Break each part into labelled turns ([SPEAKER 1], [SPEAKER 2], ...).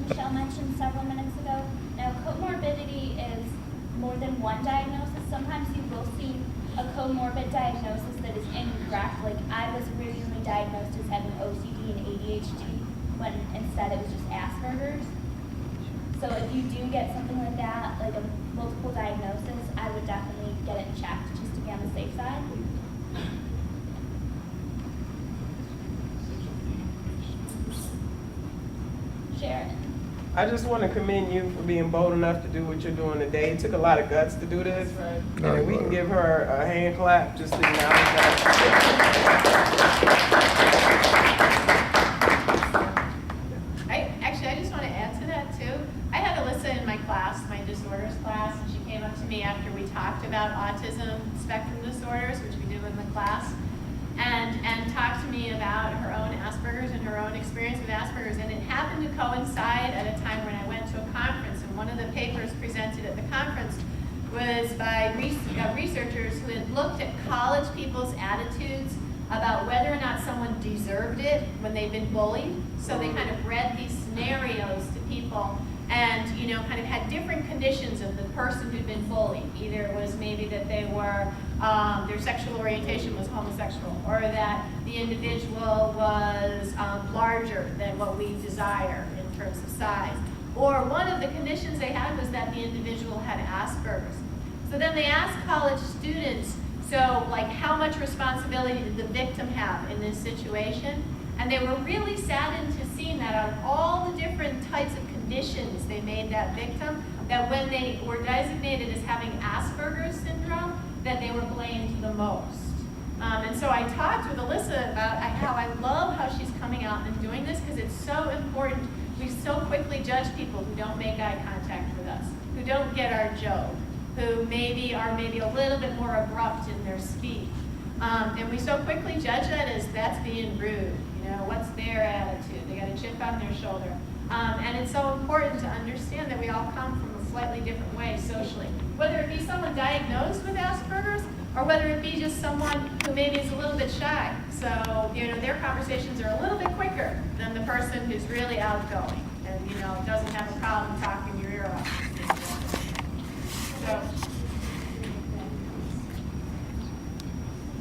[SPEAKER 1] Michelle mentioned several minutes ago. Now, comorbidity is more than one diagnosis. Sometimes you will see a comorbid diagnosis that is incorrect. Like I was originally diagnosed as having OCD and ADHD when instead it was just Asperger's. So if you do get something like that, like a multiple diagnosis, I would definitely get it checked just to be on the safe side. Sharon.
[SPEAKER 2] I just want to commend you for being bold enough to do what you're doing today. It took a lot of guts to do this. Right. And we can give her a hand clap just to acknowledge that.
[SPEAKER 3] I just want to add to that too. I had Alyssa in my class, my disorders class, and she came up to me after we talked about autism spectrum disorders, which we do in the class, and talked to me about her own Asperger's and her own experience with Asperger's. And it happened to coincide at a time when I went to a conference, and one of the papers presented at the conference was by researchers who had looked at college people's attitudes about whether or not someone deserved it when they've been bullied. So they kind of read these scenarios to people and, kind of had different conditions of the person who'd been bullied. Either it was maybe that they were, their sexual orientation was homosexual, or that the individual was larger than what we desire in terms of size. Or one of the conditions they had was that the individual had Asperger's. So then they asked college students, so like how much responsibility did the victim have in this situation? And they were really saddened to see that out of all the different types of conditions they made that victim, that when they were designated as having Asperger's syndrome, that they were blamed the most. And so I talked with Alyssa about how I love how she's coming out and doing this, because it's so important. We so quickly judge people who don't make eye contact with us, who don't get our joke, who maybe are a little bit more abrupt in their speech. And we so quickly judge that as that's being rude. What's their attitude? They got a chip on their shoulder. And it's so important to understand that we all come from a slightly different way socially. Whether it be someone diagnosed with Asperger's, or whether it be just someone who maybe is a little bit shy. So, their conversations are a little bit quicker than the person who's really outgoing and, doesn't have a problem talking your ear off. So,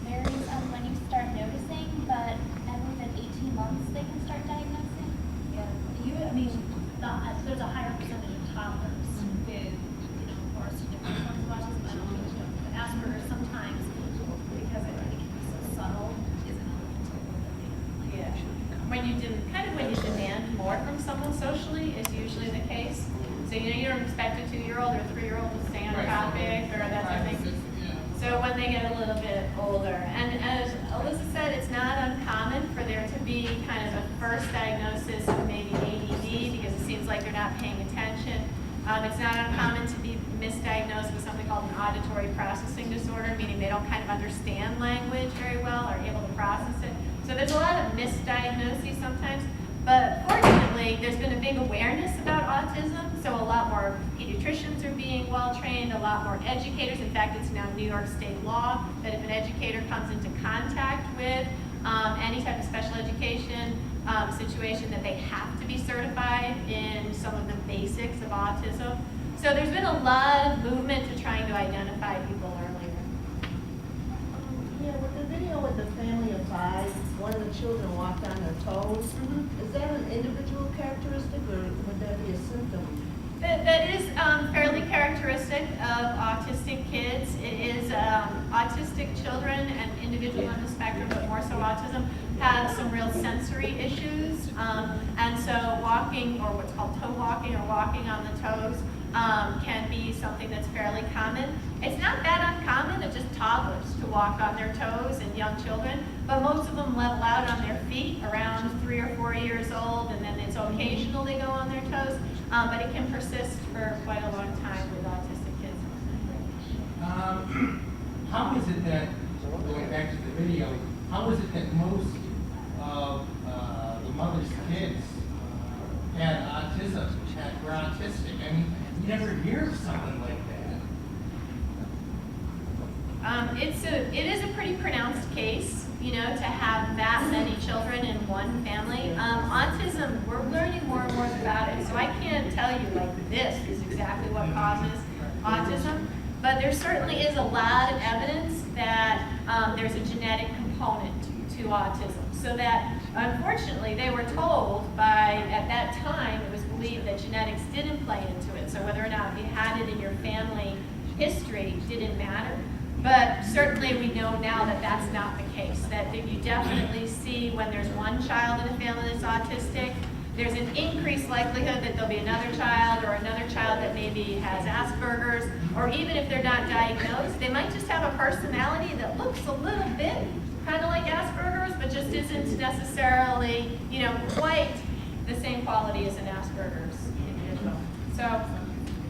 [SPEAKER 1] Varies on when you start noticing, but every 18 months they can start diagnosing.
[SPEAKER 4] Yeah, there's a higher percentage of toddlers with, of course, different forms of autism. I don't know, but Asperger's sometimes, because it can be so subtle, isn't it?
[SPEAKER 3] yeah. When you demand more from someone socially is usually the case. So you don't expect a 2-year-old or a 3-year-old to stay on topic or that sort of thing. So when they get a little bit older, and as Alyssa said, it's not uncommon for there to be kind of a first diagnosis of maybe ADD because it seems like they're not paying attention. It's not uncommon to be misdiagnosed with something called an auditory processing disorder, meaning they don't kind of understand language very well or able to process it. So there's a lot of misdiagnoses sometimes, but fortunately there's been a big awareness about autism, so a lot more pediatricians are being well trained, a lot more educators. In fact, it's now New York State law that if an educator comes into contact with any type of special education situation, that they have to be certified in some of the basics of autism. So there's been a lot of movement to trying to identify people earlier.
[SPEAKER 5] Yeah, with the video with the family of 5, one of the children walked on their toes.
[SPEAKER 3] Mm-hmm.
[SPEAKER 5] Is that an individual characteristic, or would that be a symptom?
[SPEAKER 3] That is fairly characteristic of autistic kids. It is autistic children and individuals on the spectrum, but more so autism, have some real sensory issues. And so walking, or what's called toe walking or walking on the toes, can be something that's fairly common. It's not that uncommon of just toddlers to walk on their toes and young children, but most of them level out on their feet around 3 or 4 years old, and then it's occasional they go on their toes, but it can persist for quite a long time with autistic kids.
[SPEAKER 6] How is it that, going back to the video, how is it that most of the mother's kids had autism, were autistic? I mean, you never hear of something like that.
[SPEAKER 3] It is a pretty pronounced case, to have that many children in one family. Autism, we're learning more and more about it, so I can't tell you like this is exactly what causes autism, but there certainly is a lot of evidence that there's a genetic component to autism. So that, unfortunately, they were told by, at that time, it was believed that genetics didn't play into it. So whether or not you had it in your family history didn't matter. But certainly we know now that that's not the case, that you definitely see when there's one child in a family that's autistic, there's an increased likelihood that there'll be another child or another child that maybe has Asperger's, or even if they're not diagnosed, they might just have a personality that looks a little bit kind of like Asperger's, but just isn't necessarily, you know, quite the same quality as an Asperger's individual. So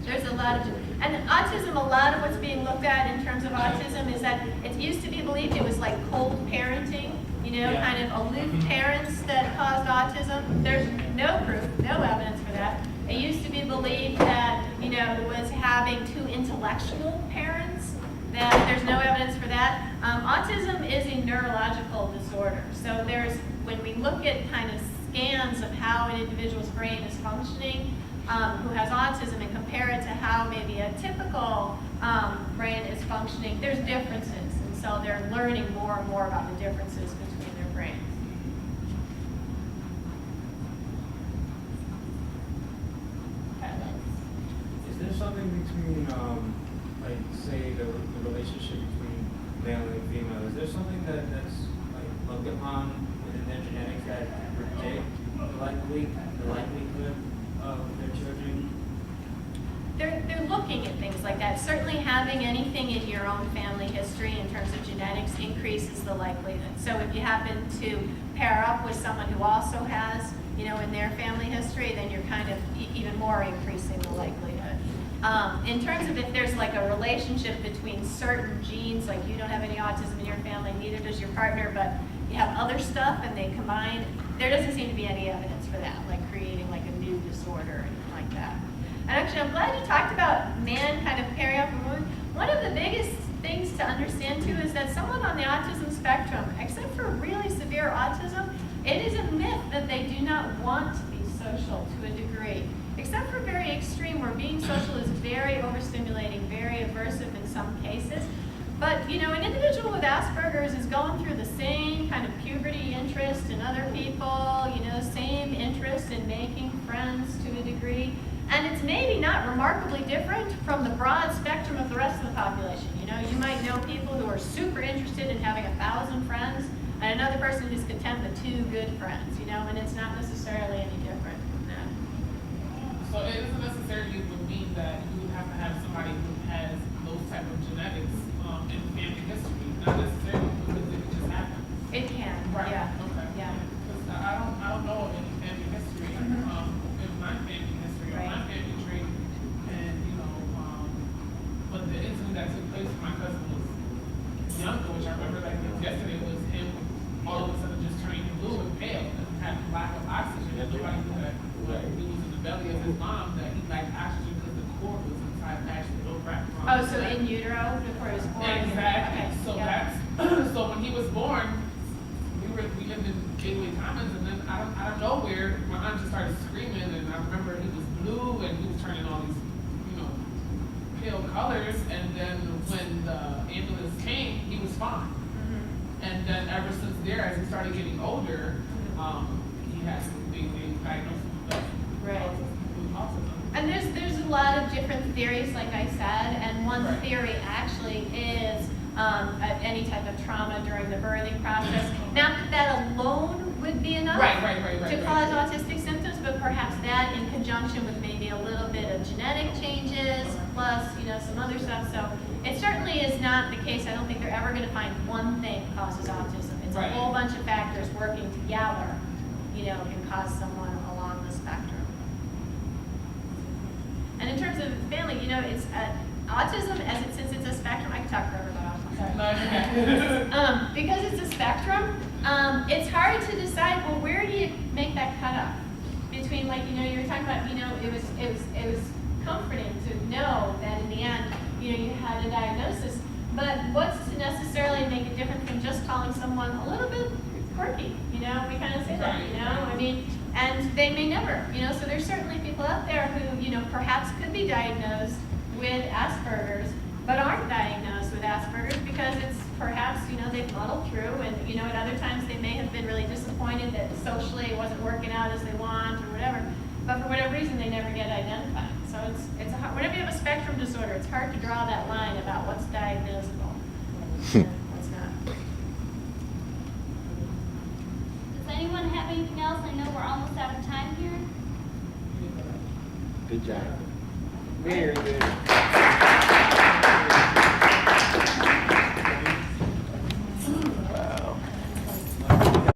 [SPEAKER 3] there's a lot of, and autism, a lot of what's being looked at in terms of autism is that it used to be believed it was like cold parenting, you know, kind of aloof parents that caused autism. There's no proof, no evidence for that. It used to be believed that, you know, it was having too intellectual parents, that there's no evidence for that. Autism is a neurological disorder. So there's, when we look at kind of scans of how an individual's brain is functioning, who has autism, and compare it to how maybe a typical brain is functioning, there's differences. And so they're learning more and more about the differences between their brains.
[SPEAKER 7] Is there something between, like, say, the relationship between male and female? Is there something that's like looked upon within their genetics that predict the likelihood of their children?
[SPEAKER 3] They're looking at things like that. Certainly having anything in your own family history in terms of genetics increases the likelihood. So if you happen to pair up with someone who also has, you know, in their family history, then you're kind of even more increasing the likelihood. In terms of if there's like a relationship between certain genes, like you don't have any autism in your family, neither does your partner, but you have other stuff and they combine, there doesn't seem to be any evidence for that, like creating like a new disorder or anything like that. And actually, I'm glad you talked about man kind of pairing up with women. One of the biggest things to understand too is that someone on the autism spectrum, except for really severe autism, it is a myth that they do not want to be social to a degree. Except for very extreme, where being social is very overstimulating, very aversive in some cases. But, you know, an individual with Asperger's is going through the same kind of puberty interest in other people, you know, same interest in making friends to a degree. And it's maybe not remarkably different from the broad spectrum of the rest of the population. You know, you might know people who are super interested in having 1,000 friends, and another person who's content with 2 good friends, you know, and it's not necessarily any different from that.
[SPEAKER 8] So it doesn't necessarily mean that you would have to have somebody who has those type of genetics in family history, not necessarily because it can just happen.
[SPEAKER 3] It can,
[SPEAKER 8] Right.
[SPEAKER 3] yeah.
[SPEAKER 8] Okay.
[SPEAKER 3] Yeah.
[SPEAKER 8] Because I don't know of any family history, in my family history or my family tree, and you know, but the incident that took place when my cousin was younger, which I remember like yesterday, was him all of a sudden just turning blue and pale and having lack of oxygen. And nobody knew that he was in the belly of his mom, that he lacked oxygen because the cord was inside actually the wrapped around.
[SPEAKER 3] Oh, so in utero before he was born?
[SPEAKER 8] Exactly.
[SPEAKER 3] Okay.
[SPEAKER 8] So
[SPEAKER 3] Yeah.
[SPEAKER 8] that's so when he was born, we lived in Gateway Commons, and then out of nowhere, my aunt just started screaming, and I remember he was blue and he was turning all these, you know, pale colors, and then when the ambulance came, he was fine. And then ever since there, as he started getting older, he had they diagnosed him with autism.
[SPEAKER 3] And there's a lot of different theories, like I said, and one theory actually is any type of trauma during the birthing process. Not that that alone would be enough to cause autistic symptoms, but perhaps that in conjunction with maybe a little bit of genetic changes, plus, you know, some other stuff. So it certainly is not the case. I don't think they're ever going to find one thing causes autism. It's a whole bunch of factors working together, you know, can cause someone along the spectrum. And in terms of family, you know, it's autism, since it's a spectrum, I can talk forever about autism. Because it's a spectrum, it's hard to decide, well, where do you make that cutoff? Between, like, you know, you were talking about, you know, it was comforting to know that in the end, you know, you had a diagnosis. But what's to necessarily make it different from just calling someone a little bit quirky? You know, we kind of say that, you know? I mean, And they may never, so there's certainly people out there who, perhaps could be diagnosed with Asperger's, but aren't diagnosed with Asperger's because it's perhaps, they've muddled through and, at other times they may have been really disappointed that socially it wasn't working out as they want or whatever, but for whatever reason they never get identified. So it's hard, whenever you have a spectrum disorder, it's hard to draw that line about what's diagnosable and what's not.
[SPEAKER 1] Does anyone have anything else? I know we're almost out of time here.
[SPEAKER 9] Good job.
[SPEAKER 2] Very good.